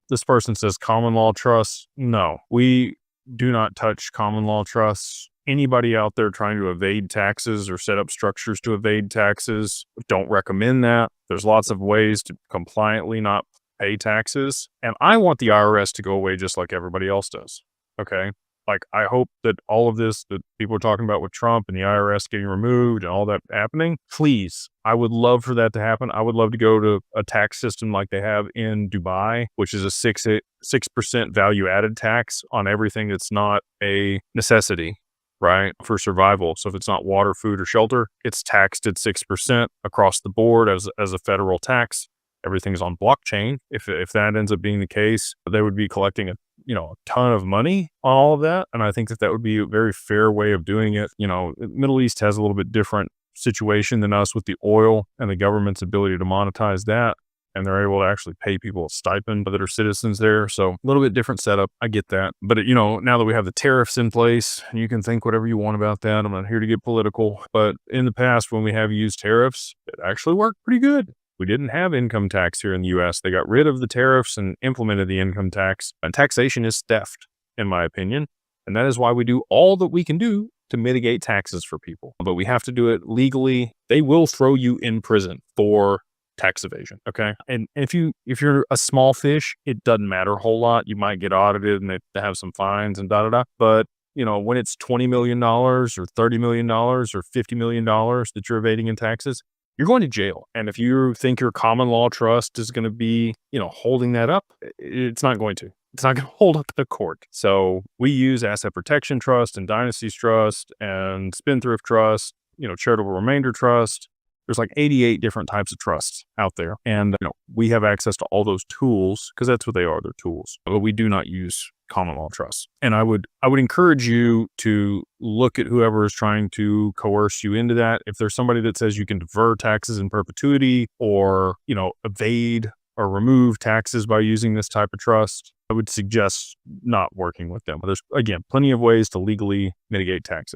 this person says common law trusts. No, we do not touch common law trusts. Anybody out there trying to evade taxes or set up structures to evade taxes, don't recommend that. There's lots of ways to compliantly not pay taxes. And I want the IRS to go away just like everybody else does. Okay. Like, I hope that all of this that people are talking about with Trump and the IRS getting removed and all that happening, please, I would love for that to happen. I would love to go to a tax system like they have in Dubai, which is a 6% value added tax on everything that's not a necessity, right, for survival. So if it's not water, food, or shelter, it's taxed at 6% across the board as a federal tax. Everything's on blockchain. If that ends up being the case, they would be collecting a ton of money on all of that. And I think that would be a very fair way of doing it. The Middle East has a little bit different situation than us with the oil and the government's ability to monetize that. And they're able to actually pay people a stipend that are citizens there. So a little bit different setup. I get that. But, now that we have the tariffs in place, you can think whatever you want about that. I'm not here to get political. But in the past, when we have used tariffs, it actually worked pretty good. We didn't have income tax here in the U.S. They got rid of the tariffs and implemented the income tax. And taxation is theft, in my opinion. And that is why we do all that we can do to mitigate taxes for people. But we have to do it legally. They will throw you in prison for tax evasion. Okay. And if you're a small fish, it doesn't matter a whole lot. You might get audited and they have some fines and But when it's $20 million or $30 million or $50 million that you're evading in taxes, you're going to jail. And if you think your common law trust is going to be, holding that up, it's not going to. It's not going to hold up the court. So we use asset protection trust and dynasties trust and spendthrift trust, charitable remainder trust. There's like 88 different types of trusts out there. And we have access to all those tools because that's what they are. They're tools. But we do not use common law trusts. And I would encourage you to look at whoever is trying to coerce you into that. If there's somebody that says you can defer taxes in perpetuity or, evade or remove taxes by using this type of trust, I would suggest not working with them. There's, again, plenty of ways to legally mitigate taxes.